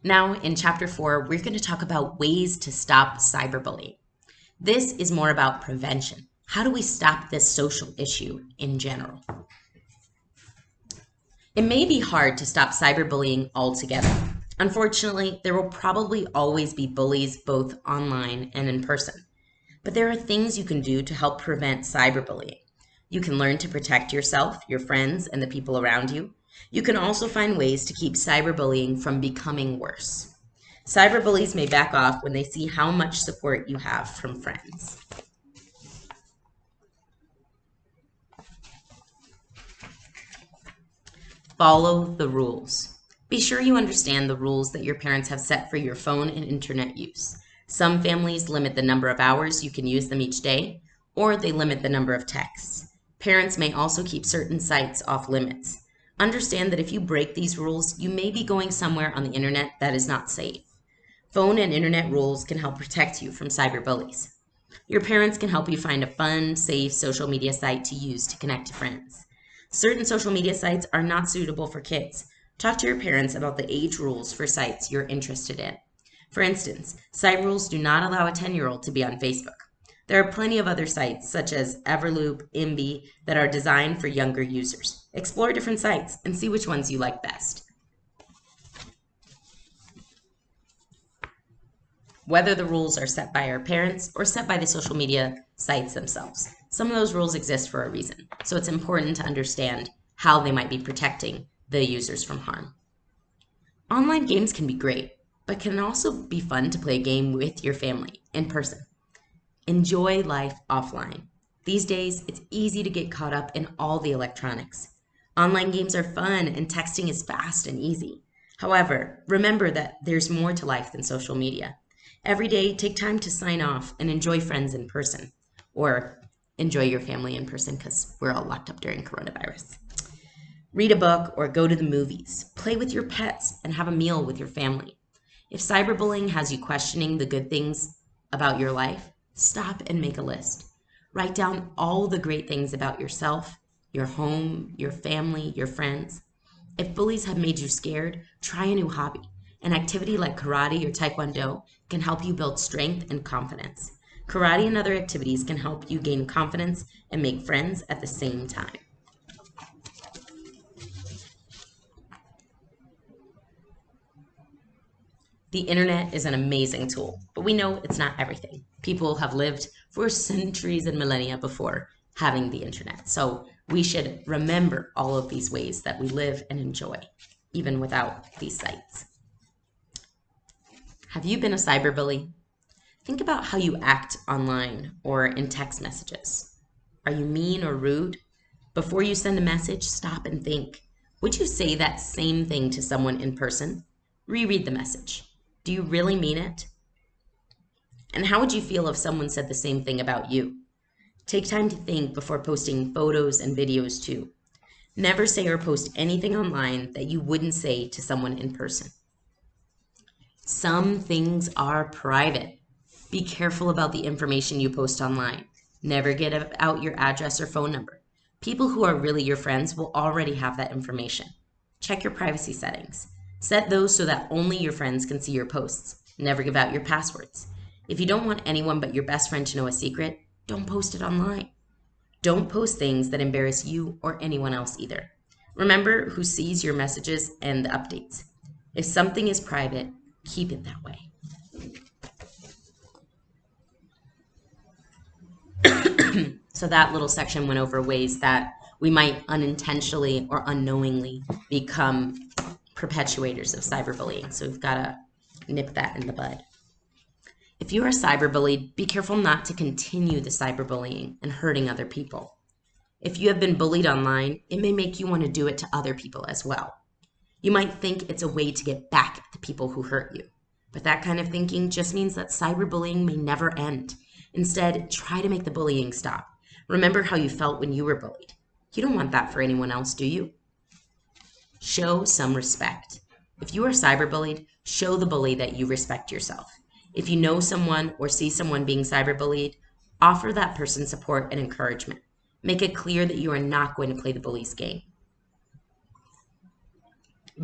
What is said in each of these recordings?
Now, in Chapter 4, we're going to talk about ways to stop cyberbullying. This is more about prevention. How do we stop this social issue in general? It may be hard to stop cyberbullying altogether. Unfortunately, there will probably always be bullies both online and in person. But there are things you can do to help prevent cyberbullying. You can learn to protect yourself, your friends, and the people around you. You can also find ways to keep cyberbullying from becoming worse. Cyberbullies may back off when they see how much support you have from friends. Follow the rules. Be sure you understand the rules that your parents have set for your phone and internet use. Some families limit the number of hours you can use them each day, or they limit the number of texts. Parents may also keep certain sites off limits. Understand that if you break these rules, you may be going somewhere on the internet that is not safe. Phone and internet rules can help protect you from cyberbullies. Your parents can help you find a fun, safe social media site to use to connect to friends. Certain social media sites are not suitable for kids. Talk to your parents about the age rules for sites you're interested in. For instance, site rules do not allow a 10-year-old to be on Facebook. There are plenty of other sites, such as Everloop, Imbi, that are designed for younger users. Explore different sites and see which ones you like best. Whether the rules are set by our parents or set by the social media sites themselves, some of those rules exist for a reason, so it's important to understand how they might be protecting the users from harm. Online games can be great, but can also be fun to play a game with your family in person. Enjoy life offline. These days, it's easy to get caught up in all the electronics. Online games are fun and texting is fast and easy. However, remember that there's more to life than social media. Every day, take time to sign off and enjoy friends in person, or enjoy your family in person because we're all locked up during coronavirus. Read a book or go to the movies. Play with your pets and have a meal with your family. If cyberbullying has you questioning the good things about your life, stop and make a list. Write down all the great things about yourself, your home, your family, your friends. If bullies have made you scared, try a new hobby. An activity like karate or taekwondo can help you build strength and confidence. Karate and other activities can help you gain confidence and make friends at the same time. The internet is an amazing tool, but we know it's not everything. People have lived for centuries and millennia before having the internet. So we should remember all of these ways that we live and enjoy, even without these sites. Have you been a cyberbully? Think about how you act online or in text messages. Are you mean or rude? Before you send a message, stop and think. Would you say that same thing to someone in person? Reread the message. Do you really mean it? And how would you feel if someone said the same thing about you? Take time to think before posting photos and videos too. Never say or post anything online that you wouldn't say to someone in person. Some things are private. Be careful about the information you post online. Never give out your address or phone number. People who are really your friends will already have that information. Check your privacy settings. Set those so that only your friends can see your posts. Never give out your passwords. If you don't want anyone but your best friend to know a secret, don't post it online. Don't post things that embarrass you or anyone else either. Remember who sees your messages and the updates. If something is private, keep it that way. So that little section went over ways that we might unintentionally or unknowingly become perpetuators of cyberbullying. So we've got to nip that in the bud. If you are cyberbullied, be careful not to continue the cyberbullying and hurting other people. If you have been bullied online, it may make you want to do it to other people as well. You might think it's a way to get back at the people who hurt you, but that kind of thinking just means that cyberbullying may never end. Instead, try to make the bullying stop. Remember how you felt when you were bullied. You don't want that for anyone else, do you? Show some respect. If you are cyberbullied, show the bully that you respect yourself. If you know someone or see someone being cyberbullied, offer that person support and encouragement. Make it clear that you are not going to play the bully's game.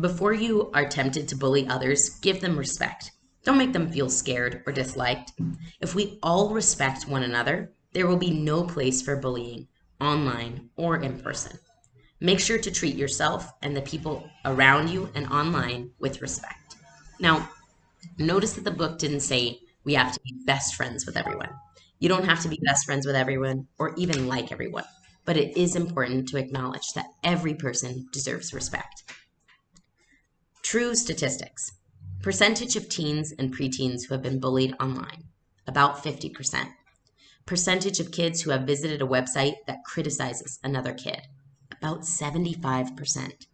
Before you are tempted to bully others, give them respect. Don't make them feel scared or disliked. If we all respect one another, there will be no place for bullying, online or in person. Make sure to treat yourself and the people around you and online with respect. Now, notice that the book didn't say we have to be best friends with everyone. You don't have to be best friends with everyone or even like everyone, but it is important to acknowledge that every person deserves respect. True statistics. Percentage of teens and preteens who have been bullied online, about 50%. Percentage of kids who have visited a website that criticizes another kid, about 75%.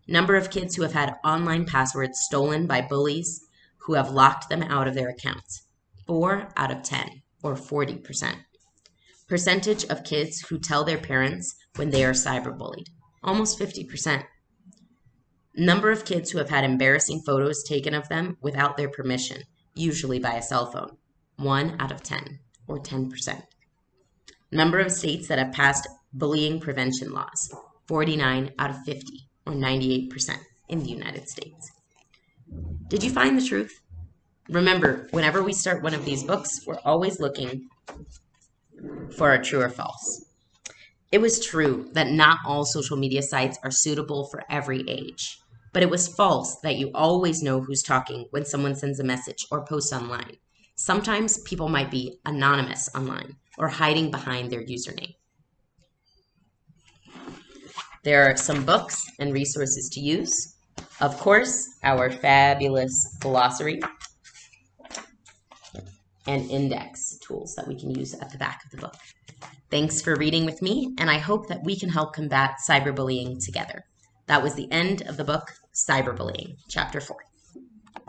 Number of kids who have had online passwords stolen by bullies who have locked them out of their accounts, 4 out of 10, or 40%. Percentage of kids who tell their parents when they are cyberbullied, almost 50%. Number of kids who have had embarrassing photos taken of them without their permission, usually by a cell phone, 1 out of 10, or 10%. Number of states that have passed bullying prevention laws, 49 out of 50, or 98% in the United States. Did you find the truth? Remember, whenever we start one of these books, we're always looking for a true or false. It was true that not all social media sites are suitable for every age, but it was false that you always know who's talking when someone sends a message or posts online. Sometimes people might be anonymous online or hiding behind their username. There are some books and resources to use. Of course, our fabulous glossary and index tools that we can use at the back of the book. Thanks for reading with me, and I hope that we can help combat cyberbullying together. That was the end of the book, Cyberbullying, Chapter 4.